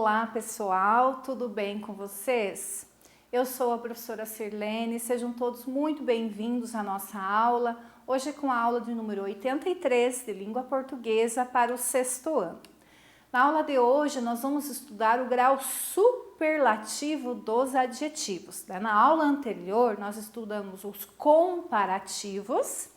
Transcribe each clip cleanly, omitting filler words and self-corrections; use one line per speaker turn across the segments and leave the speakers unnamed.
Olá pessoal, tudo bem com vocês? Eu sou a professora Sirlene, sejam todos muito bem-vindos à nossa aula, hoje com a aula de número 83 de língua portuguesa para o sexto ano. Na aula de hoje nós vamos estudar o grau superlativo dos adjetivos. Na aula anterior nós estudamos os comparativos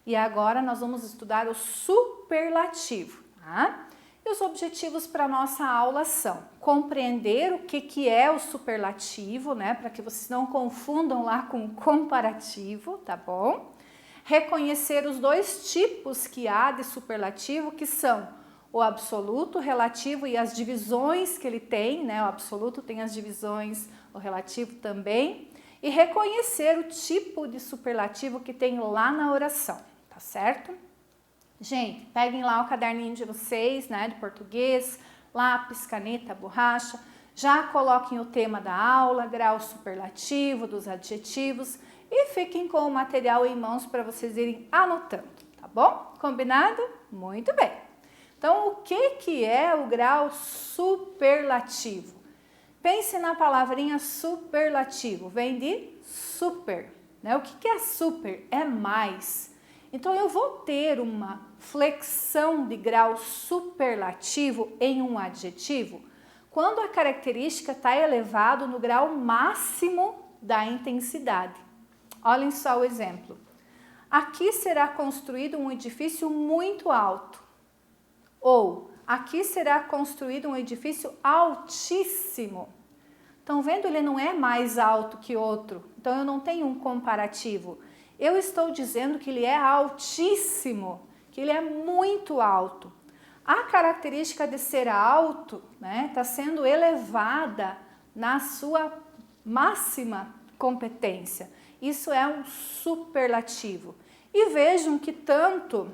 e agora nós vamos estudar o superlativo, tá? E os objetivos para a nossa aula são compreender o que é o superlativo, né? Para que vocês não confundam lá com o comparativo, tá bom? Reconhecer os dois tipos que há de superlativo, que são o absoluto, o relativo e as divisões que ele tem, né? O absoluto tem as divisões, o relativo também. E reconhecer o tipo de superlativo que tem lá na oração, tá certo? Gente, peguem lá o caderninho de vocês, né, de português, lápis, caneta, borracha, já coloquem o tema da aula, grau superlativo dos adjetivos e fiquem com o material em mãos para vocês irem anotando, tá bom? Combinado? Muito bem. Então, o que é o grau superlativo? Pense na palavrinha superlativo, vem de super, né? O que é super? É mais. Então, eu vou ter uma flexão de grau superlativo em um adjetivo quando a característica está elevado no grau máximo da intensidade. Olhem só o exemplo. Aqui será construído um edifício muito alto. Ou, aqui será construído um edifício altíssimo. Estão vendo? Ele não é mais alto que outro. Então, eu não tenho um comparativo. Eu estou dizendo que ele é altíssimo, que ele é muito alto. A característica de ser alto, né, está sendo elevada na sua máxima competência. Isso é um superlativo. E vejam que tanto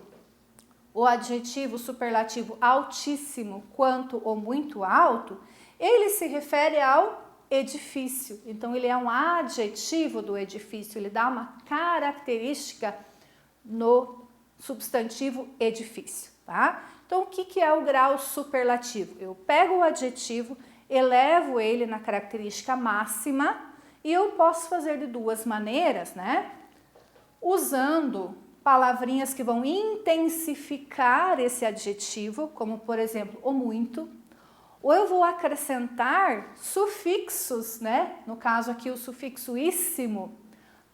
o adjetivo superlativo altíssimo quanto o muito alto, ele se refere ao edifício. Então, ele é um adjetivo do edifício, ele dá uma característica no substantivo edifício, tá? Então, o que é o grau superlativo? Eu pego o adjetivo, elevo ele na característica máxima e eu posso fazer de duas maneiras, né? Usando palavrinhas que vão intensificar esse adjetivo, como, por exemplo, o muito. Ou eu vou acrescentar sufixos, né? No caso aqui o sufixo íssimo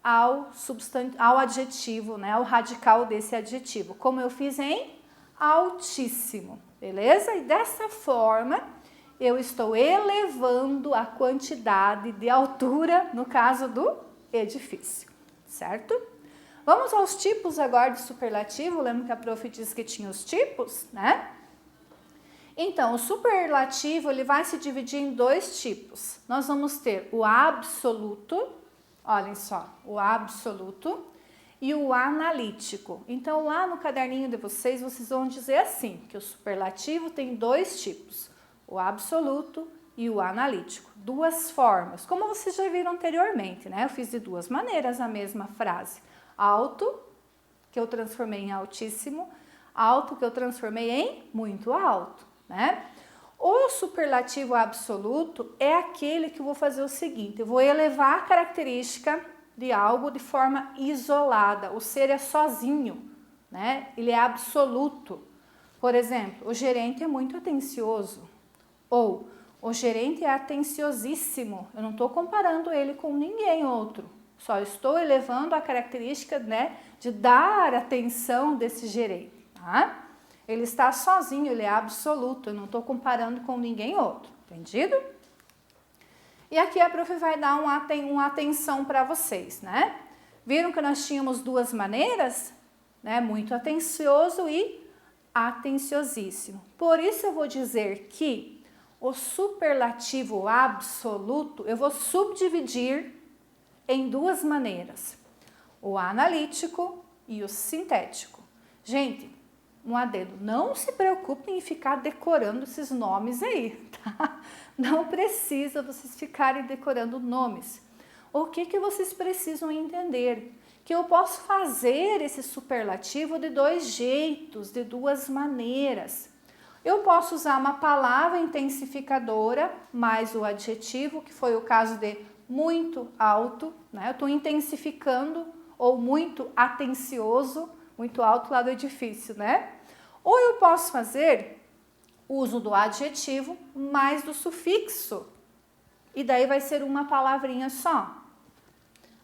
ao adjetivo, né? Ao radical desse adjetivo, como eu fiz em altíssimo, beleza? E dessa forma eu estou elevando a quantidade de altura, no caso do edifício, certo? Vamos aos tipos agora de superlativo. Lembra que a prof disse que tinha os tipos, né? Então, o superlativo ele vai se dividir em dois tipos. Nós vamos ter o absoluto, olhem só, o absoluto e o analítico. Então, lá no caderninho de vocês, vocês vão dizer assim, que o superlativo tem dois tipos, o absoluto e o analítico. Duas formas, como vocês já viram anteriormente, né? Eu fiz de duas maneiras a mesma frase. Alto, que eu transformei em altíssimo, alto, que eu transformei em muito alto. Né? O superlativo absoluto é aquele que eu vou fazer o seguinte, eu vou elevar a característica de algo de forma isolada, o ser é sozinho, né? Ele é absoluto. Por exemplo, o gerente é muito atencioso, ou o gerente é atenciosíssimo, eu não estou comparando ele com ninguém outro, só estou elevando a característica, né, de dar atenção desse gerente, tá? Ele está sozinho, ele é absoluto, eu não estou comparando com ninguém outro, entendido? E aqui a prof vai dar uma atenção para vocês, né? Viram que nós tínhamos duas maneiras, né? Muito atencioso e atenciosíssimo. Por isso eu vou dizer que o superlativo absoluto eu vou subdividir em duas maneiras, o analítico e o sintético. Gente, um adendo, não se preocupem em ficar decorando esses nomes aí, tá? Não precisa vocês ficarem decorando nomes. O que vocês precisam entender? Que eu posso fazer esse superlativo de dois jeitos, de duas maneiras. Eu posso usar uma palavra intensificadora mais o adjetivo, que foi o caso de muito alto, né? Eu estou intensificando, ou muito atencioso, muito alto lá do edifício, né? Ou eu posso fazer uso do adjetivo mais do sufixo, e daí vai ser uma palavrinha só.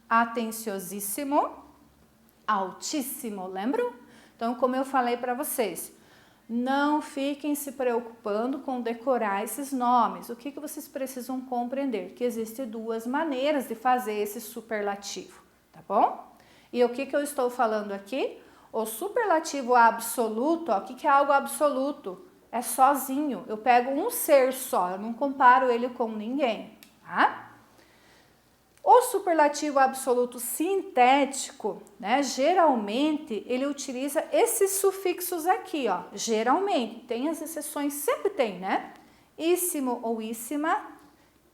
Atenciosíssimo, altíssimo, lembram? Então, como eu falei para vocês, não fiquem se preocupando com decorar esses nomes. O que vocês precisam compreender? Que existem duas maneiras de fazer esse superlativo, tá bom? E o que eu estou falando aqui? O superlativo absoluto, ó, o que é algo absoluto? É sozinho. Eu pego um ser só, eu não comparo ele com ninguém, tá? O superlativo absoluto sintético, né, geralmente ele utiliza esses sufixos aqui, ó, geralmente, tem as exceções, sempre tem, né? Íssimo ou íssima,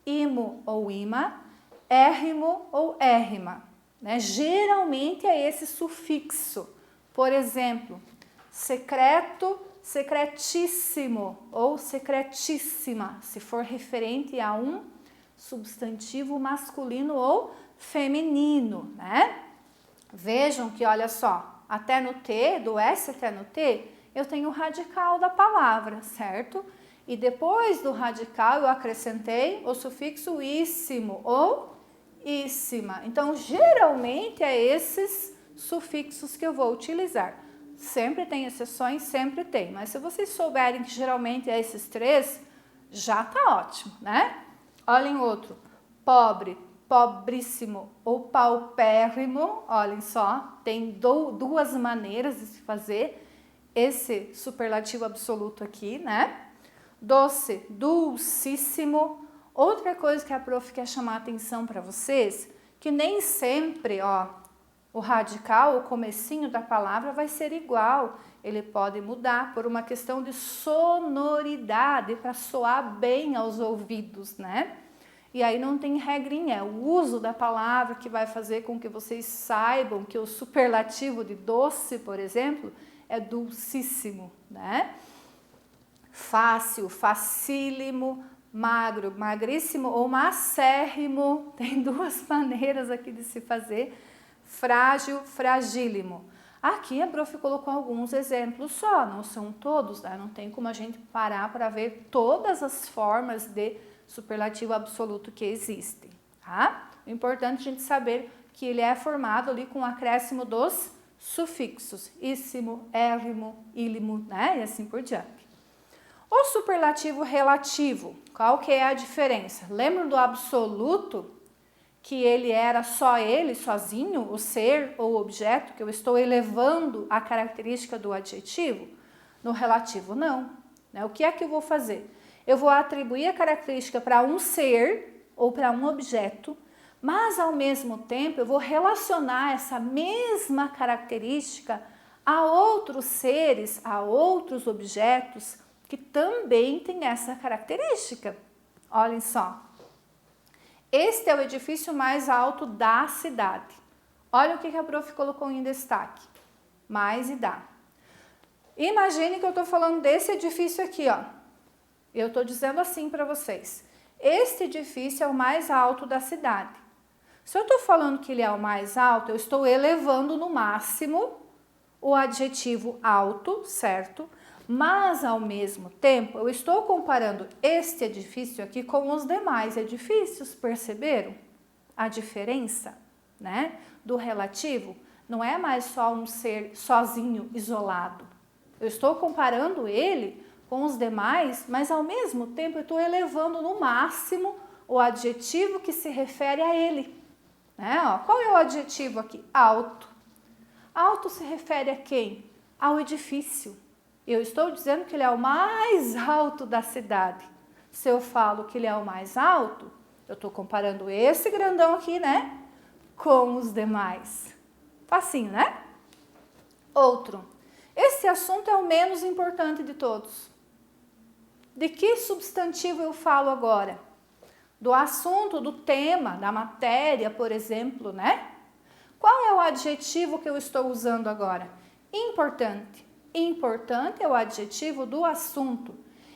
imo ou ima, érrimo ou érrima, né? Geralmente é esse sufixo. Por exemplo, secreto, secretíssimo ou secretíssima, se for referente a um substantivo masculino ou feminino, né? Vejam que, olha só, até no T, do S até no T, eu tenho o radical da palavra, certo? E depois do radical eu acrescentei o sufixo íssimo ou íssima. Então, geralmente é esses sufixos que eu vou utilizar. Sempre tem exceções, sempre tem, mas se vocês souberem que geralmente é esses três, já tá ótimo, né? Olhem outro, pobre, pobríssimo ou paupérrimo, olhem só, tem duas maneiras de se fazer esse superlativo absoluto aqui, né? Doce, dulcíssimo. Outra coisa que a prof quer chamar a atenção para vocês, que nem sempre, ó, o radical, o comecinho da palavra vai ser igual. Ele pode mudar por uma questão de sonoridade, para soar bem aos ouvidos, né? E aí não tem regrinha, é o uso da palavra que vai fazer com que vocês saibam que o superlativo de doce, por exemplo, é dulcíssimo, né? Fácil, facílimo, magro, magríssimo ou macérrimo, tem duas maneiras aqui de se fazer. Frágil, fragílimo. Aqui a prof colocou alguns exemplos só, não são todos, né? Não tem como a gente parar para ver todas as formas de superlativo absoluto que existem, tá? O importante é a gente saber que ele é formado ali com o acréscimo dos sufixos, íssimo, érrimo, ílimo, né? E assim por diante. O superlativo relativo, qual que é a diferença? Lembram do absoluto? Que ele era só ele, sozinho, o ser ou o objeto, que eu estou elevando a característica do adjetivo? No relativo, não. Né? O que é que eu vou fazer? Eu vou atribuir a característica para um ser ou para um objeto, mas ao mesmo tempo eu vou relacionar essa mesma característica a outros seres, a outros objetos que também têm essa característica. Olhem só. Este é o edifício mais alto da cidade. Olha o que a prof colocou em destaque. Mais e da. Imagine que eu estou falando desse edifício aqui, ó. Eu estou dizendo assim para vocês. Este edifício é o mais alto da cidade. Se eu estou falando que ele é o mais alto, eu estou elevando no máximo o adjetivo alto, certo? Mas, ao mesmo tempo, eu estou comparando este edifício aqui com os demais edifícios, perceberam a diferença, né? Do relativo, não é mais só um ser sozinho, isolado. Eu estou comparando ele com os demais, mas, ao mesmo tempo, eu estou elevando no máximo o adjetivo que se refere a ele. Né? Ó, qual é o adjetivo aqui? Alto. Alto se refere a quem? Ao edifício. Eu estou dizendo que ele é o mais alto da cidade. Se eu falo que ele é o mais alto, eu estou comparando esse grandão aqui, né? Com os demais. Facinho, né? Outro. Esse assunto é o menos importante de todos. De que substantivo eu falo agora? Do assunto, do tema, da matéria, por exemplo, né? Qual é o adjetivo que eu estou usando agora? Importante. Importante é o adjetivo do assunto.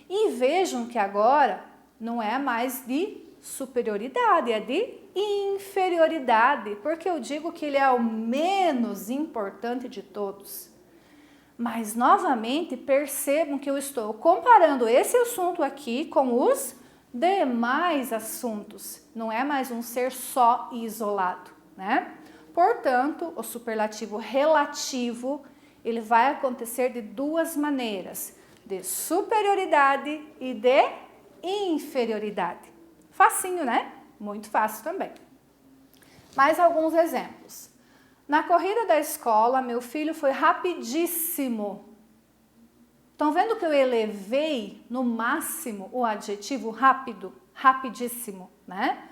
E vejam que agora não é mais de superioridade, é de inferioridade, porque eu digo que ele é o menos importante de todos. Mas, novamente, percebam que eu estou comparando esse assunto aqui com os demais assuntos. Não é mais um ser só e isolado, né? Portanto, o superlativo relativo, ele vai acontecer de duas maneiras, de superioridade e de inferioridade. Facinho, né? Muito fácil também. Mais alguns exemplos. Na corrida da escola, meu filho foi rapidíssimo. Estão vendo que eu elevei no máximo o adjetivo rápido? Rapidíssimo, né?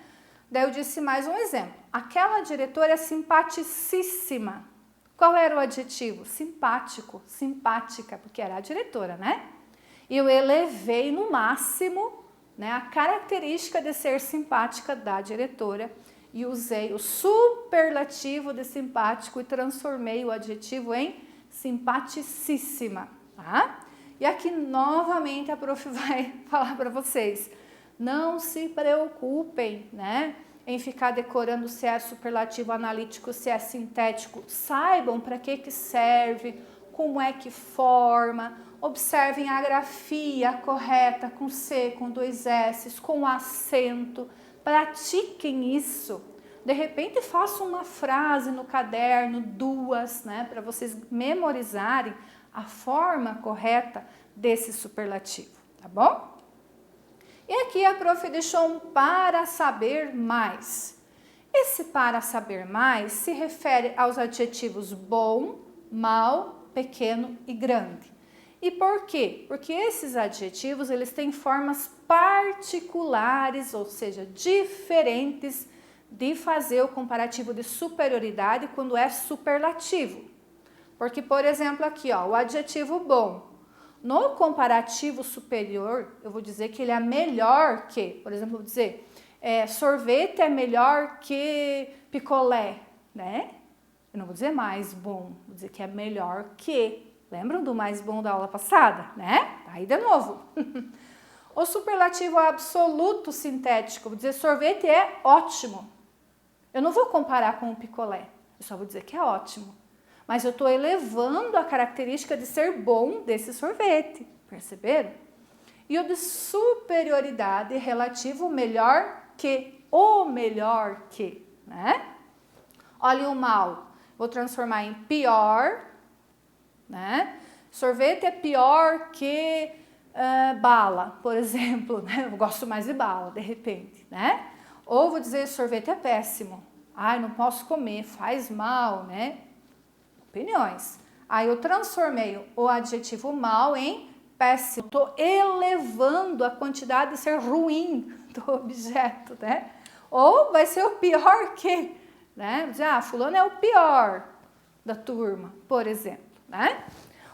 Daí eu disse mais um exemplo. Aquela diretora é simpaticíssima. Qual era o adjetivo? Simpático, simpática, porque era a diretora, né? E eu elevei no máximo, né, a característica de ser simpática da diretora e usei o superlativo de simpático e transformei o adjetivo em simpaticíssima, tá? E aqui novamente a prof vai falar para vocês, não se preocupem, né, em ficar decorando se é superlativo analítico, se é sintético. Saibam para que serve, como é que forma, observem a grafia correta, com C, com 2 S, com acento, pratiquem isso. De repente façam uma frase no caderno, 2, né, para vocês memorizarem a forma correta desse superlativo, tá bom? E aqui a prof deixou um para saber mais. Esse para saber mais se refere aos adjetivos bom, mal, pequeno e grande. E por quê? Porque esses adjetivos eles têm formas particulares, ou seja, diferentes de fazer o comparativo de superioridade quando é superlativo. Porque, por exemplo, aqui, ó, o adjetivo bom. No comparativo superior, eu vou dizer que ele é melhor que, por exemplo, eu vou dizer, sorvete é melhor que picolé, né? Eu não vou dizer mais bom, vou dizer que é melhor que. Lembram do mais bom da aula passada, né? Aí de novo. O superlativo absoluto sintético, vou dizer sorvete é ótimo. Eu não vou comparar com o picolé, eu só vou dizer que é ótimo. Mas eu estou elevando a característica de ser bom desse sorvete, perceberam? E o de superioridade relativo melhor que, o melhor que, né? Olha o mal, vou transformar em pior, né? Sorvete é pior que bala, por exemplo, né? Eu gosto mais de bala, de repente, né? Ou vou dizer sorvete é péssimo, ai, não posso comer, faz mal, né? Opiniões. Aí eu transformei o adjetivo mal em péssimo. Estou elevando a quantidade de ser ruim do objeto, né? Ou vai ser o pior que, né? Dizer, fulano é o pior da turma, por exemplo, né?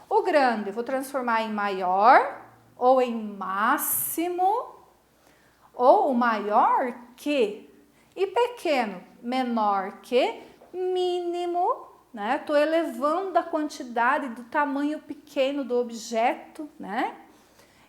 O grande, vou transformar em maior, ou em máximo, ou o maior que. E pequeno, menor que, mínimo, né? Estou elevando a quantidade do tamanho pequeno do objeto, né?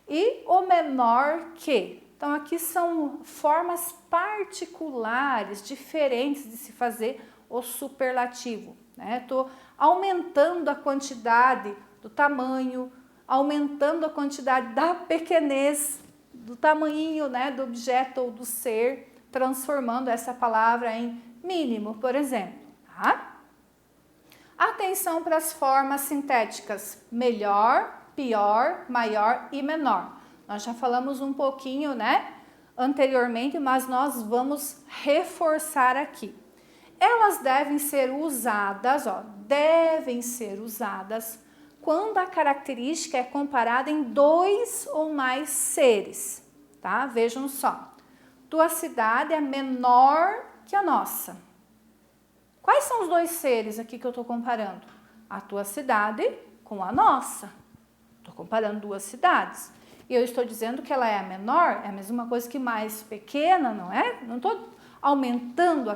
E o menor que. Então, aqui são formas particulares, diferentes de se fazer o superlativo, né? Estou aumentando a quantidade do tamanho, aumentando a quantidade da pequenez, do tamanho, né, do objeto ou do ser, transformando essa palavra em mínimo, por exemplo, tá? Atenção para as formas sintéticas melhor, pior, maior e menor. Nós já falamos um pouquinho, né, anteriormente, mas nós vamos reforçar aqui. Elas devem ser usadas, ó, devem ser usadas quando a característica é comparada em 2 ou mais seres, tá? Vejam só. Tua cidade é menor que a nossa. Quais são os 2 seres aqui que eu estou comparando? A tua cidade com a nossa. Estou comparando 2 cidades. E eu estou dizendo que ela é a menor, é a mesma coisa que mais pequena, não é? Não estou aumentando a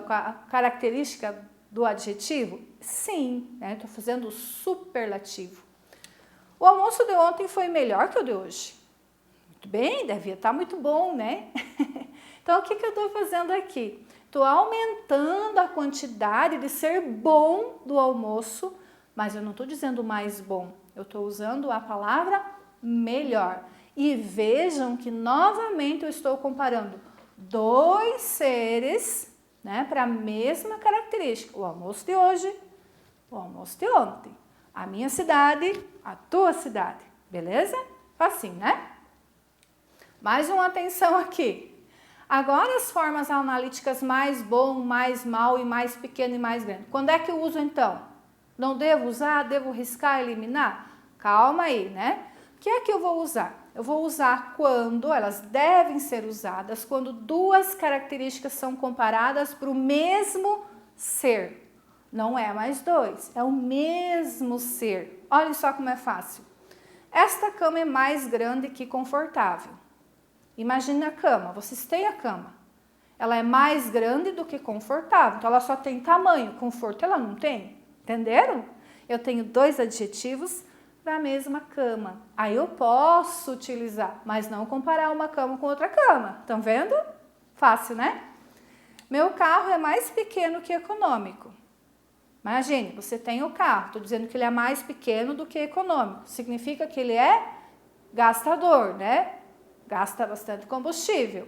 característica do adjetivo? Sim, né? Estou fazendo o superlativo. O almoço de ontem foi melhor que o de hoje. Muito bem, devia estar muito bom, né? Então, o que eu estou fazendo aqui? Estou aumentando a quantidade de ser bom do almoço, mas eu não estou dizendo mais bom. Eu estou usando a palavra melhor. E vejam que, novamente, eu estou comparando dois seres, né, para a mesma característica. O almoço de hoje, o almoço de ontem. A minha cidade, a tua cidade. Beleza? Facinho, né? Mais uma atenção aqui. Agora as formas analíticas mais bom, mais mal e mais pequeno e mais grande. Quando é que eu uso então? Não devo usar? Devo riscar, eliminar? Calma aí, né? O que é que eu vou usar? Eu vou usar quando, elas devem ser usadas, quando duas características são comparadas para o mesmo ser. Não é mais dois, é o mesmo ser. Olha só como é fácil. Esta cama é mais grande que confortável. Imagine a cama, vocês têm a cama. Ela é mais grande do que confortável, então ela só tem tamanho, conforto ela não tem. Entenderam? Eu tenho dois adjetivos para a mesma cama. Aí eu posso utilizar, mas não comparar uma cama com outra cama. Estão vendo? Fácil, né? Meu carro é mais pequeno que econômico. Imagine, você tem o carro, estou dizendo que ele é mais pequeno do que econômico. Significa que ele é gastador, né? Gasta bastante combustível.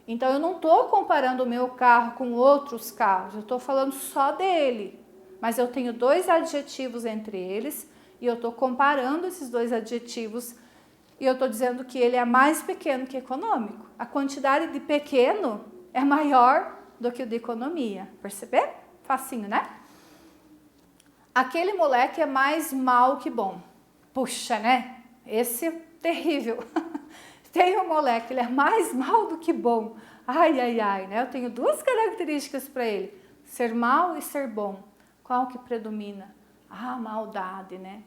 Então, eu não estou comparando o meu carro com outros carros, eu estou falando só dele. Mas eu tenho dois adjetivos entre eles e eu estou comparando esses dois adjetivos e eu estou dizendo que ele é mais pequeno que econômico. A quantidade de pequeno é maior do que o de economia. Perceber? Facinho, né? Aquele moleque é mais mal que bom. Puxa, né? Esse é terrível. Tem um moleque, ele é mais mal do que bom. Ai, ai, ai, né? Eu tenho duas características para ele. Ser mal e ser bom. Qual que predomina? Ah, maldade, né?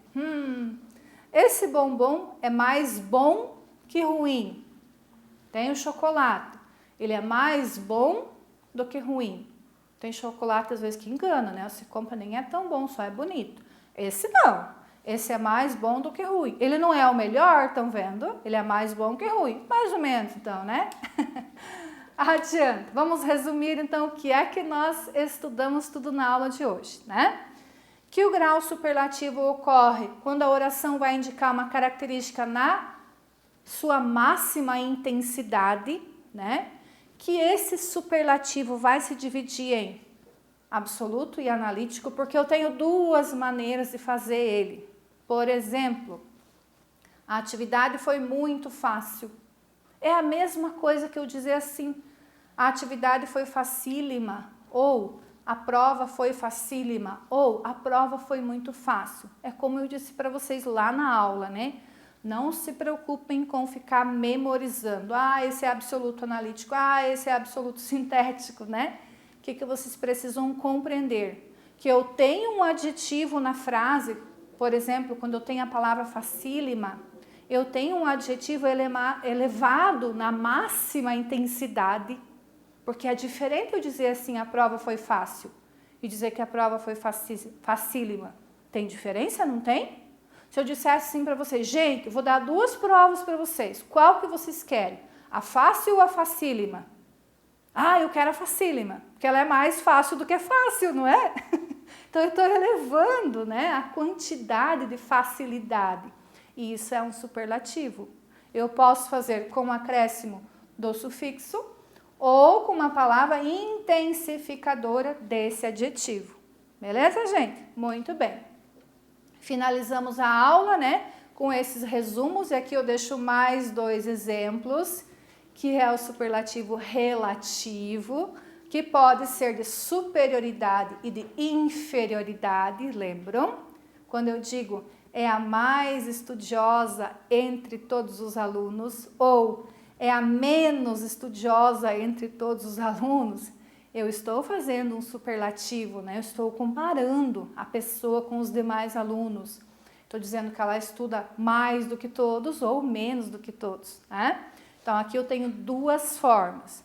Esse bombom é mais bom que ruim. Tem o chocolate. Ele é mais bom do que ruim. Tem chocolate às vezes que engana, né? Você compra, nem é tão bom, só é bonito. Esse não. Esse é mais bom do que ruim. Ele não é o melhor, estão vendo? Ele é mais bom que ruim. Mais ou menos, então, né? Adiante. Vamos resumir, então, o que é que nós estudamos tudo na aula de hoje, né? Que o grau superlativo ocorre quando a oração vai indicar uma característica na sua máxima intensidade, né? Que esse superlativo vai se dividir em absoluto e analítico, porque eu tenho duas maneiras de fazer ele. Por exemplo, a atividade foi muito fácil. É a mesma coisa que eu dizer assim, a atividade foi facílima, ou a prova foi facílima, ou a prova foi muito fácil. É como eu disse para vocês lá na aula, né? Não se preocupem com ficar memorizando. Ah, esse é absoluto analítico, ah, esse é absoluto sintético, né? O que vocês precisam compreender? Que eu tenho um adjetivo na frase, por exemplo, quando eu tenho a palavra facílima, eu tenho um adjetivo elevado na máxima intensidade, porque é diferente eu dizer assim, a prova foi fácil, e dizer que a prova foi facílima. Tem diferença, não tem? Se eu dissesse assim para vocês, gente, eu vou dar duas provas para vocês, qual que vocês querem? A fácil ou a facílima? Ah, eu quero a facílima, porque ela é mais fácil do que fácil, não é? Então, eu estou elevando, né, a quantidade de facilidade. E isso é um superlativo. Eu posso fazer com o acréscimo do sufixo ou com uma palavra intensificadora desse adjetivo. Beleza, gente? Muito bem. Finalizamos a aula, né, com esses resumos. E aqui eu deixo mais dois exemplos, que é o superlativo relativo, que pode ser de superioridade e de inferioridade, lembram? Quando eu digo é a mais estudiosa entre todos os alunos ou é a menos estudiosa entre todos os alunos, eu estou fazendo um superlativo, né? Eu estou comparando a pessoa com os demais alunos. Estou dizendo que ela estuda mais do que todos ou menos do que todos, né? Então, aqui eu tenho duas formas.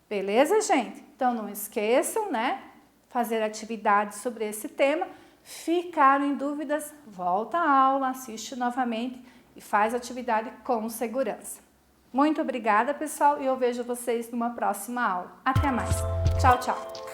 Beleza, gente? Então, não esqueçam, né? Fazer atividades sobre esse tema. Ficaram em dúvidas? Volta à aula, assiste novamente e faz a atividade com segurança. Muito obrigada, pessoal, e eu vejo vocês numa próxima aula. Até mais. Tchau, tchau.